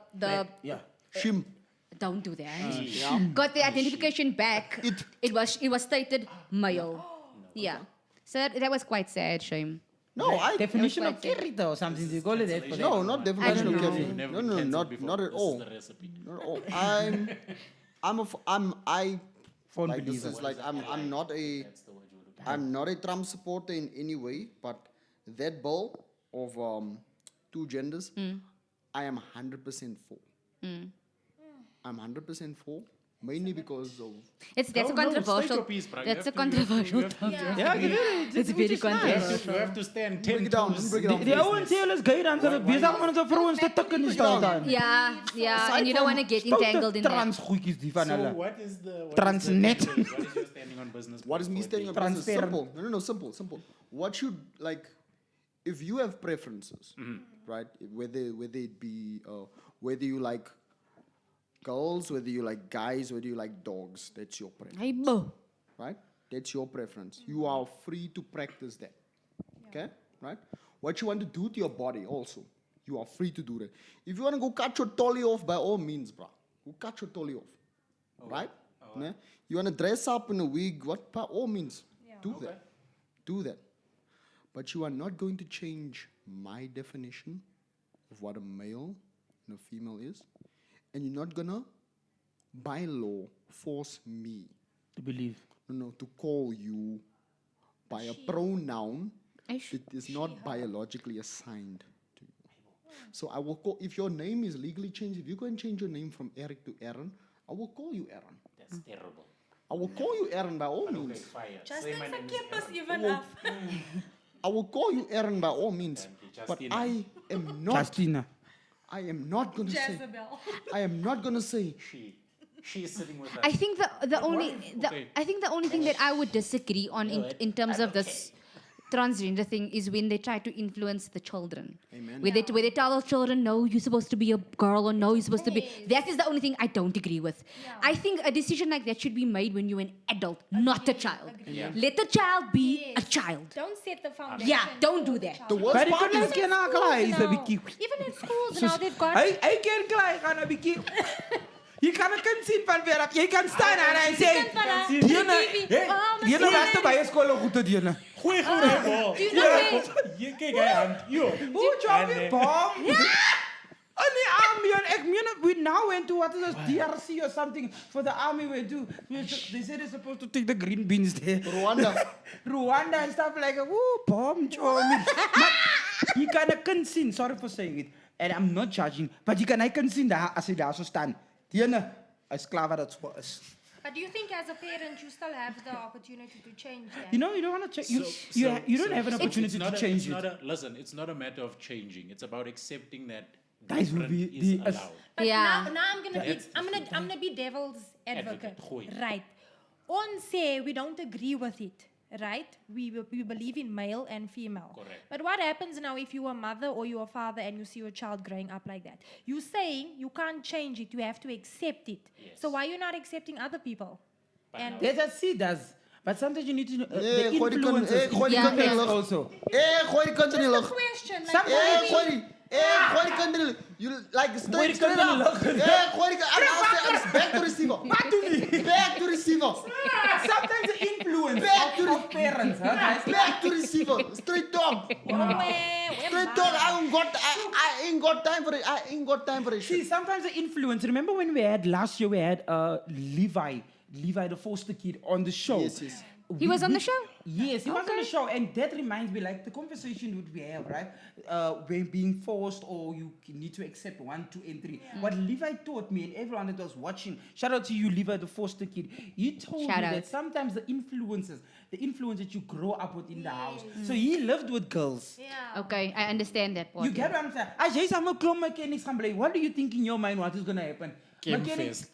Shim. don't do that. Got the identification back. It was stated male. Yeah. So that was quite sad, shame. No, I Definition That of was quite character or something. They call it that for no, that. not definition of know. careful. You've never No, been no, cancelled not before. not at This all. is the recipe. Not at all. I Phone like this believer. is like I'm not a Trump supporter in any way, but that bill of two genders, I am 100% for. I'm 100% for, mainly because of That's a State your controversial. piece, bro. You That's a have to- controversial. you have to- Yeah, It's very controversial. You have to stand break 10 it down. toes. Break it down. Die ouens sê hulle is gay dan hulle besig om ons vrouens te tik in die stad dan. Yeah, and you don't want to get entangled in that. Trans goedjies die van So hulle. what is the Transnet. What is your standing on business? what is me for standing on being- business? Transparent. Simple. No, simple. What should like, if you have preferences, right? Whether it be whether you like girls, whether you like guys, whether you like dogs, that's your preference. Hey, bo. Right? That's your preference. You are free to practice that. Okay? Right? What you want to do to your body also, you are free to do that. If you want to go cut your tolly off, by all means, bro. Go cut your tolly off. Right? Nah? You want to dress up in a wig, what? By all means, do that. Do that. But you are not going to change my definition of what a male and a female is. And you're not going to, by law, force me To believe. to call you by a pronoun Eish. that is not biologically assigned to you. So I will call, if your name is legally changed, if you go and change your name from Eric to Aaron, I will call you Aaron. That's terrible. I will call you Aaron by all Okay, means. fire. Justin Say my name is verkeerd Aaron. us even af. I will call you Aaron by all means. Okay, But Justina. I am not, Justina. I am not going to say, Jezebel. I am not going to say, She is sitting with us. I think the only okay. I think the only thing that I would disagree on in terms of this transgender thing is when they try to influence the children. Amen. Where they tell the children, no, you're supposed to be a girl, or no, you're supposed to be. That is the only thing I don't agree with. I think a decision like that should be made when you're an adult, not a child. Let the child be a child. Don't set the foundation. Yeah, don't do that. the worst Maar die part kan is, net na klaar is 'n bietjie. Even in schools now, they've got... Hy kan klaar gaan 'n bietjie. Jy kan 'n kind sien van ver af. Jy kan staan en hy sê, "Dene, Dene was te baie skole goed te Dene." Goeie goeie bal. Do you know where... Je kijk hij aan. Yo. Hoe job die bomb? Oh nee, army and ek meen we now went to what is this DRC or something for the army we do. They said they're supposed to take the green beans there. Rwanda and stuff like that. Woo, bomb job. You kan 'n kind sien, sorry for saying it. And I'm not judging, but you can sien daar as hy daar so staan. Dene is klaar wat dit voor is. But do you think as a parent you still have the opportunity to change that? You know, you don't want to change. You don't have an opportunity to change it. Listen, it's not a matter of changing. It's about accepting that Guys will different be is the- allowed. But Yeah. now I'm gonna be That's I'm gonna be devil's advocate. Goeie. Right. On say we don't agree with it. Right? We believe in male and female. Correct. But what happens now if you're a mother or you're a father and you see your child growing up like that? You're saying you can't change it, you have to accept it. Yes. So why are you not accepting other people? And Yes, I see does. But sometimes you need to know the gooi die kind- influences gooi die kind in in the lug. also. gooi die kind in die lug. question like Some- maybe- Gooi die kind in die lug. You like Gooi die straight kind in die up. lug. Gooi die kind. I'm back to receiver. Wat doen die? Back to receiver. Sometimes the influence Back to of parents, huh, guys? Back to receiver. Straight talk. Straight talk. I ain't got time for it. I ain't got time for it. See, sometimes the influence. Remember when we had last year? We had Levi, the foster kid, on the show. Yes. He was on the show? Yes, he was on the show, and that reminds me, like the conversation would we have, right? When being forced, or you need to accept 1, 2, and 3. What Levi taught me, and everyone that was watching, shout out to you, Levi, the foster kid. He told Shout me out. that sometimes the influence that you grow up with in the house. So he lived with girls. Yeah. Okay, I understand that part. You get what I'm saying? As jy saam 'n klomp mechanics gaan bly, what do you think in your mind what is going to happen? CampFest.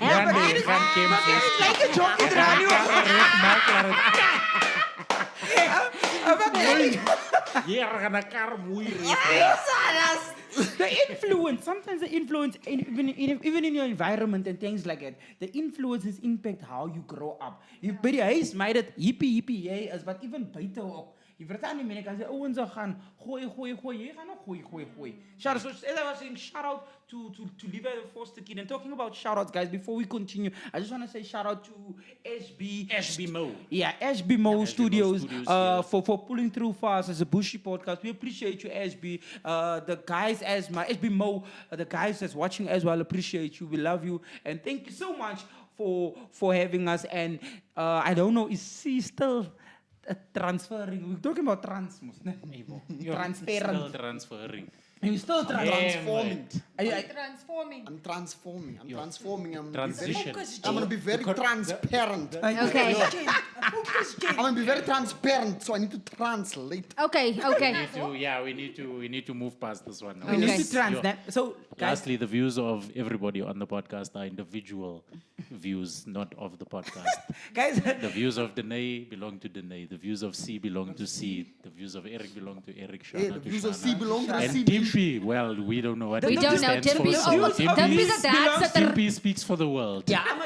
Ja, maar dit is like a joke in de radio. The influence, sometimes the influence, even in your environment and things like that, the influences impact how you grow up. Je by die huis, my dat hippie jy is, wat even buite ook. Je verstaan nie, mense kan sê, ouens gaan gooi, jy gaan nog gooi. Shout, so as I was saying, shout out to Liva the Foster Kid. And talking about shout outs, guys, before we continue, I just want to say shout out to SB Mo. Yeah, SB Mo Studios, Studios, for pulling through for us as a Bushi podcast. We appreciate you, SB. The guys as my SB Mo, the guys that's watching as well, appreciate you. We love you. And thank you so much for having us. And I don't know, is he still transferring? We're talking about transparent. Still transferring. And you're still Transforming. Transforming. I'm transforming. I'm transforming. Transition. I'm going to be very transparent. Okay. I'm going to be very transparent, so I need to translate. Okay. We need to move past this one. We need Okay. to translate. So, guys, Lastly, the views of everybody on the podcast are individual views, not of the podcast. guys, The views of Dene belong to Dene. The views of C belong to C. The views of Eric belong to Eric. Shana Yeah, the to views of Shana. C belong to the And C. Dimpie, well, we don't know what We it don't know. stands for. Dimpie's So Dimpie's a dad sitter. Dimpie speaks for the world. yeah, I'm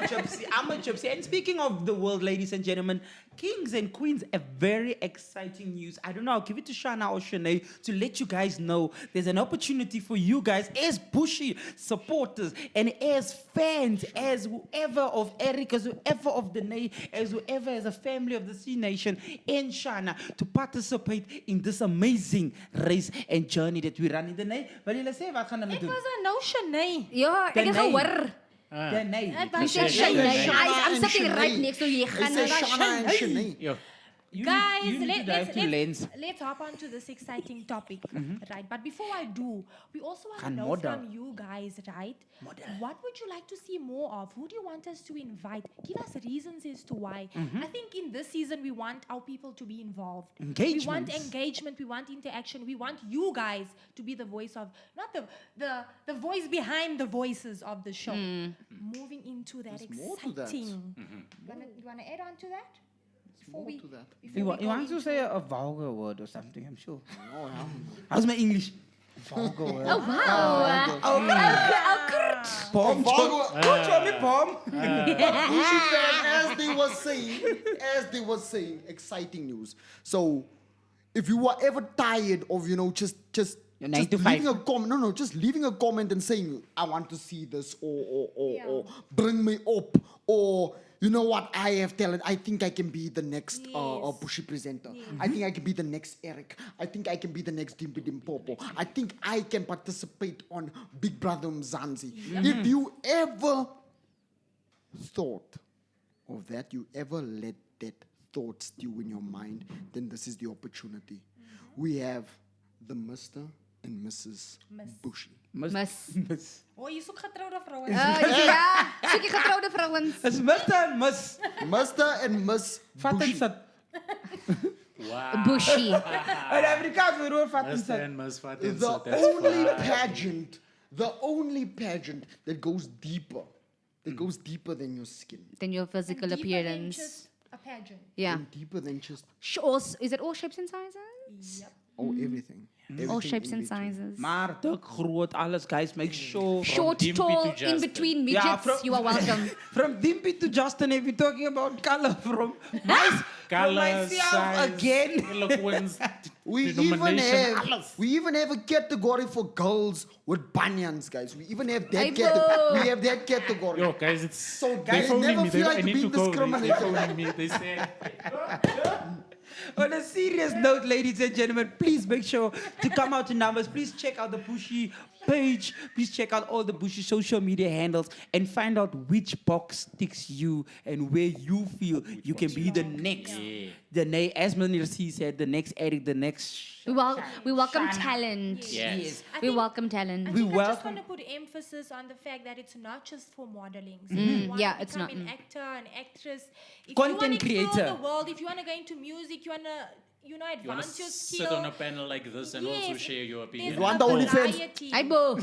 a gypsy. And speaking of the world, ladies and gentlemen, kings and queens, a very exciting news. I don't know, I'll give it to Shana or Shanae to let you guys know there's an opportunity for you guys as Bushi supporters and as fans, as whoever of Eric, as whoever of Dene, as whoever as a family of the C Nation in Shana to participate in this amazing race and journey that we run in Dene. Wil julle sê wat gaan hulle It doen? was a notion, nee. Ja, ek het Dene. gehoor. Dene. Jy sê Shana. I'm sitting right next to you. I say Shana and Shanae. Yo, Guys, you need to dive to lens. let's hop on to this exciting topic, right? But before I do, we also want to Gaan know model. from you guys, right? What would you like to see more of? Who do you want us to invite? Give us reasons as to why. I think in this season, we want our people to be involved. We want Engagements. engagement. We want interaction. We want you guys to be the voice of, not the voice behind the voices of the show. Moving into that There's more to that. exciting. You wanna add on to that? Before we, to that. before You we want go to say a vulgar word or something, I'm sure. Oh, yeah. How's my English? Vulgar word. Oh, wow. Bomb. Don't show me bomb. Bushi fan, as they were saying, exciting news. So, if you were ever tired of, just Your 9 to 5. leaving a comment, just leaving a comment and saying, I want to see this, or bring me up, or you know what, I have talent. I think I can be the next Bushi presenter. I think I can be the next Eric. I think I can be the next Dimpopo. I think I can participate on Big Brother Mzanzi. If you ever thought of that, you ever let that thought stew in your mind, then this is the opportunity. We have the Mr. and Mrs. Bushi. Miss. Oh, je zoekt getrouwde vrouwen. Ja, soek jy getrouwde vrouwens. It's Mr. and Miss. Mr. and Miss Vat en Bushi. sit. wow. Bushi. In Afrikaans we roer vat en Must sit. and must fight The and so that's only fine. pageant that goes deeper, than your skin, Then your physical Deeper than appearance. just a pageant. Yeah. and deeper than just Is it all shapes and sizes? Yep. everything. All Everything shapes in and between. sizes. Maar dik groot alles, guys. Make sure. Short, Dimpie tall, to in Jansen. between Yeah, midgets, from- you are welcome. From Dimpie to Justin, if you're talking about color, from from Color, myself size, again. eloquence, We even denomination, have alles. a category for girls with banyans, guys. We even have that Aibo. category. We have that category. Yo, guys, it's So they guys phoning never me. feel They, like I need being to go. They discriminated. phoning me. They say, On a serious note, ladies and gentlemen, please make sure to come out to numbers. Please check out the Bushi page. Please check out all the Bushi social media handles and find out which box ticks you and where you feel you can be the next. As Meneer said, the next Eric, the next. We welcome Shana. talent. yes. I We think- welcome talent. I We think I just welcome- want to put emphasis on the fact that it's not just for modeling. So if you want yeah, to it's become not, an actor, an actress, if Content you want to explore creator. the world, if you want to go into music, you want to You want advance to your sit skill. on a panel like this and also Yes, share your opinion. there's You want a the OnlyFans? variety. Hi, boo.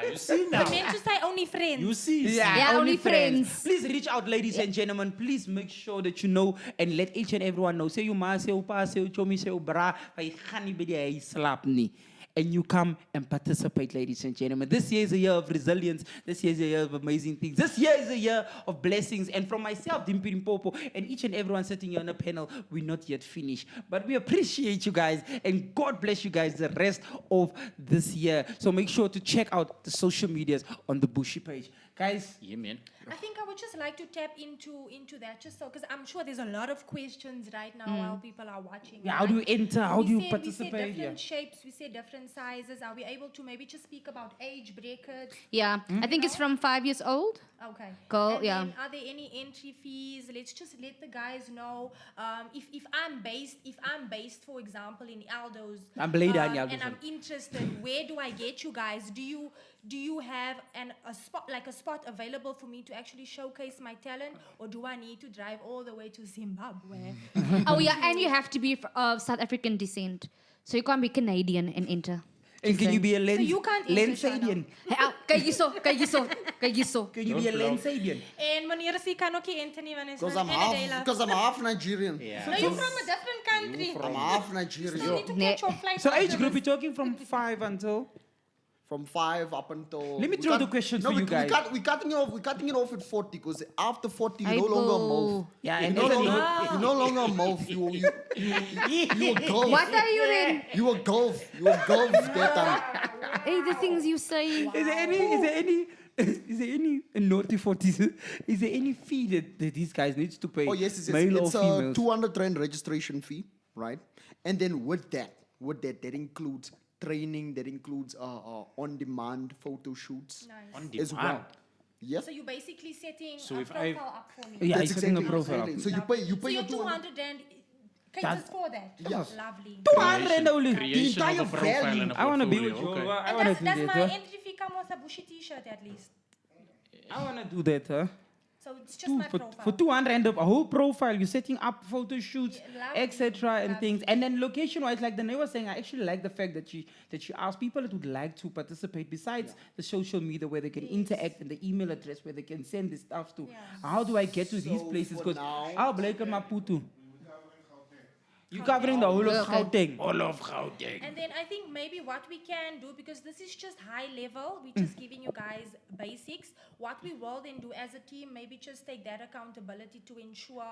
You see now. I meant to say only friends. You see. Yeah, only friends. Please reach out, ladies and gentlemen. Please make sure that you know and let each and everyone know. Say you ma, say you pa, say you chomi, say you bra, but you can't be there, slap ni. And you come and participate, ladies and gentlemen. This year is a year of resilience. This year is a year of amazing things. This year is a year of blessings. And from myself, Dimpie, Dimpopo, and each and everyone sitting here on the panel, we're not yet finished. But we appreciate you guys, and God bless you guys the rest of this year. So make sure to check out the social medias on the Bushi page. Guys, Yeah, man. I think I would just like to tap into that, just so, because I'm sure there's a lot of questions right now while people are watching. yeah, how do you enter? How do you We participate? say Yeah. different shapes, we say different sizes. Are we able to maybe just speak about age brackets? Yeah, I think it's from 5 years old. Okay. Go, And yeah. then are there any entry fees? Let's just let the guys know. If I'm based, for example, in Aldo's, I'm Blade and Aldo's. and I'm interested, where do I get you guys? Do you have a spot available for me to actually showcase my talent, or do I need to drive all the way to Zimbabwe? Oh, yeah, and you have to be of South African descent. So you can't be Canadian and enter. And can you be a lens? you can't enter, Lensadian? Hey, kijk hierso. Can you be a Lensadian? En Meneer sê kan ook nie enter nie want Because I'm half Nigerian. Yeah. No, you're from a different country. I'm half You Nigerian. need to catch your flight. So age after group, this. you're talking from 5 until... From 5 up until. Let me we throw cut- the questions no, for we, you guys. We're cutting it off at 40 because after 40 Hey, you're no longer a boo. MOLF. Yeah, You're and no then- longer, you're no longer a MOLF. You a golf. What are you then? You a golf. You a golf that time. Hey, the things you say. Is there any naughty 40s? Is there any fee that these guys need to pay? Oh yes, it's male or a female? 200 rand registration fee, right? And then with that includes training, that includes on-demand photo shoots On as well. demand. Yes, So you're basically setting So a if I- profile up for me. Yeah, that's he's setting a exactly. profile. So you pay So your your 200 rand caters for that. Yes. Lovely. 200 only. Creation of a entire profile value. and a I want to be portfolio. with you. Okay. I want And to do does that. my Huh? entry fee come with a Bushi t-shirt at least? I want to do that, huh? So it's just my For profile. 200 and a whole profile, you're setting up photo shoots, Yeah, lovely, etc. and lovely. things. And then location-wise, like Dene was saying, I actually like the fact that you ask people that would like to participate besides the social media where they can interact and the email address where they can send this stuff to. Yeah. How do I get to these So places? for Because now- I'll Blake and Maputo. You're covering the whole of Okay. Gauteng. All of Gauteng. And then I think maybe what we can do, because this is just high level, we're just giving you guys basics. What we will then do as a team, maybe just take that accountability to ensure,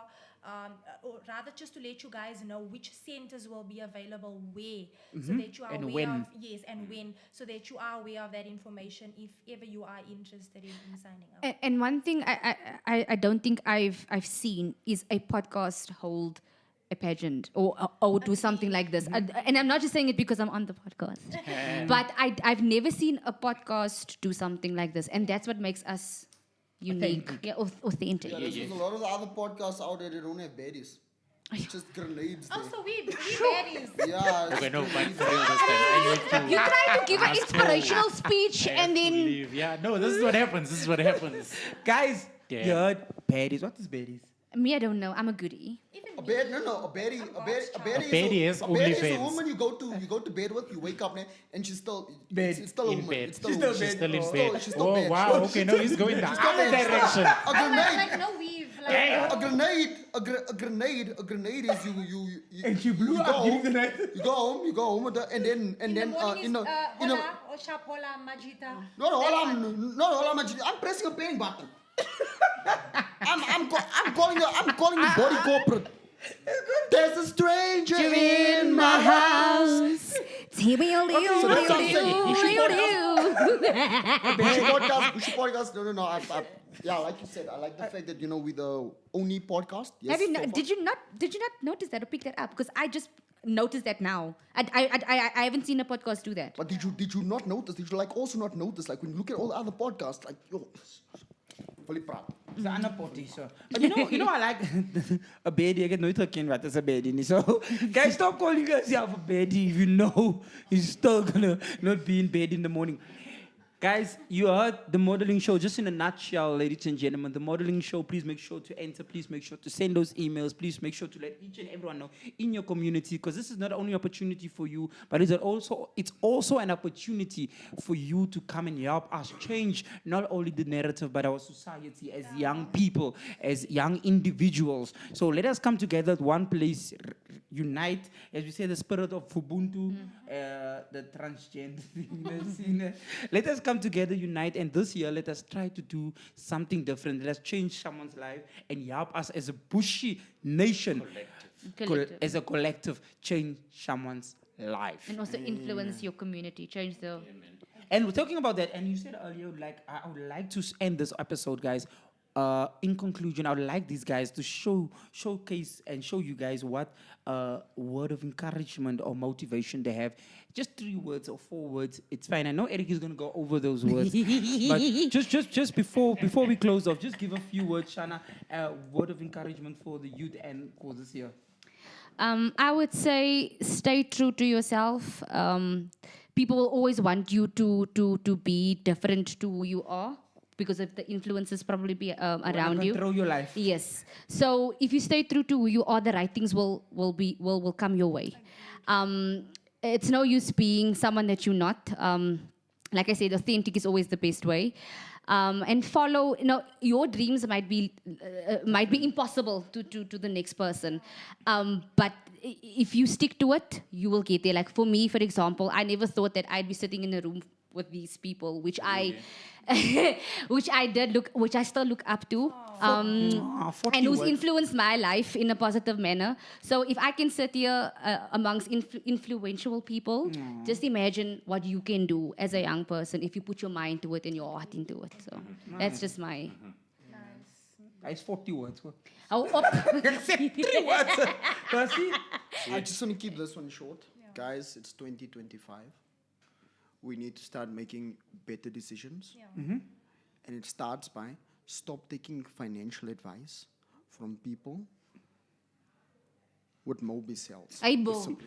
or rather just to let you guys know which centers will be available where, so that you are And aware when. of, yes, and when, so that you are aware of that information if ever you are interested in signing up. And one thing I don't think I've seen is a podcast hold a pageant or do something like this. And I'm not just saying it because I'm on the podcast, but I've never seen a podcast do something like this, and that's what makes us unique, authentic. Yeah, there's a lot of the other podcasts out there that don't have baddies. It's just grenades there. Also, we baddies. Yeah. Okay, no, but for real this time. I need to. You try to give an Ask inspirational speech I have and to then leave. Yeah, no, this is what happens. This is what happens. Guys, Damn. you heard baddies. What is baddies? me, I don't know. I'm a goodie. Even A me. bed, no, a baddie, a baddie, a baddie, A baddie is a baddie is a OnlyFans. woman you go to bed with. You wake up and she's still Bed. It's still a In woman. bed. It's still She's a woman. still She's still in Oh. bed. She's still Oh, bad. wow. Okay, no, he's going the She's still other bad. direction. A grenade. Like no weave. Like, A grenade is you. And she blew you up go during home, the night. You go home with her, and then in the morning in is a hola or sharp hola majita. I'm pressing a paying button. I'm calling the body corporate. There's a stranger in my house. So that's what I'm saying. Bushi Podcast. No. Yeah, like you said, I like the fact that we're the only podcast. Yes, Have you so far. did you not notice that or pick that up? Because I just noticed that now. I haven't seen a podcast do that. But did you not notice? Did you also not notice? Like when you look at all the other podcasts, like fully proud. It's an potty, so. But you know, I like a baddie. I get nooit gekend wat is a baddie nie. So, guys, stop calling yourself a baddie if you know you're still gonna not be in bed in the morning. Guys, you heard the modeling show. Just in a nutshell, ladies and gentlemen, the modeling show, please make sure to enter. Please make sure to send those emails. Please make sure to let each and everyone know in your community, because this is not only an opportunity for you, but it's also an opportunity for you to come and help us change not only the narrative, but our society as young people, as young individuals. So let us come together at one place, unite, as we say, the spirit of Ubuntu, the transgender thing. Let us come together, unite, and this year let us try to do something different. Let's change someone's life and help us as a Bushi nation, as a collective, change someone's life. And also influence your community, change the... And we're talking about that, and you said earlier, like, I would like to end this episode, guys. In conclusion, I would like these guys to showcase and show you guys what word of encouragement or motivation they have. Just 3 words or 4 words. It's fine. I know Eric is going to go over those words. But just before we close off, just give a few words, Shana. Word of encouragement for the youth and for this year. I would say stay true to yourself. People will always want you to be different to who you are, because of the influences probably be around you. Control your life. Yes. So if you stay true to who you are, the right things will come your way. It's no use being someone that you're not. Like I said, authentic is always the best way. And follow. Your dreams might be impossible to the next person, but if you stick to it, you will get there. Like for me, for example, I never thought that I'd be sitting in a room with these people, which I still look up to, and who's influenced my life in a positive manner. So if I can sit here amongst influential people, just imagine what you can do as a young person if you put your mind to it and your heart into it. So that's just my... Guys, 40 words. Oh, 3 words. I just want to keep this one short. Guys, it's 2025. We need to start making better decisions. And it starts by stop taking financial advice from people with mobile cells. Aibo.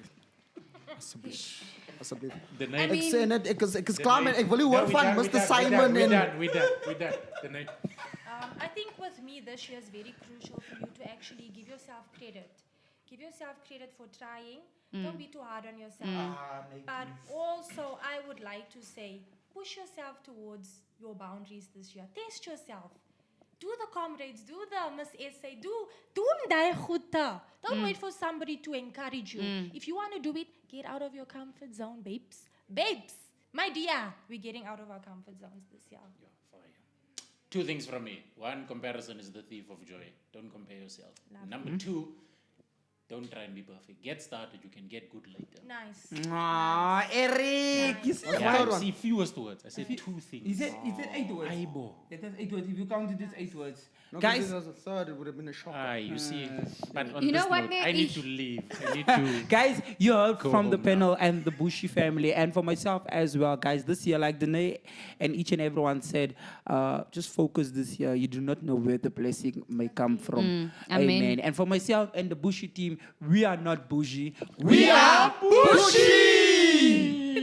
The Ek name. sê net ek is klaar met ek wil nie hoor van Mr. Simon en We done. The name. I think with me this year is very crucial for you to actually give yourself credit. Give yourself credit for trying. Don't be too hard on yourself. But also, I would like to say, push yourself towards your boundaries this year. Test yourself. Do the comrades, do the Miss Essay, do die goede. Don't wait for somebody to encourage you. If you want to do it, get out of your comfort zone, babes. Babes, my dear, we're getting out of our comfort zones this year. Yeah, fire. 2 things from me. 1, comparison is the thief of joy. Don't compare yourself. Number 2, don't try and be perfect. Get started. You can get good later. Nice. Eric. You said Yeah, I see fewest words. I said 2 things. Is it 8 words? Aibo. It has 8 words. If you counted it, 8 words. No, Guys, if it was a third, it would have been a shock. You see. But on You know this what, note, Meyer? I need to leave. I need to... guys, you heard Go from the home panel and the Bushi family, and for myself as well, guys. This year, like Dene and each and everyone said, just focus this year. You do not know where the blessing may come from. Amen. And for myself and the Bushi team, we are not Bushi. We are Bushi!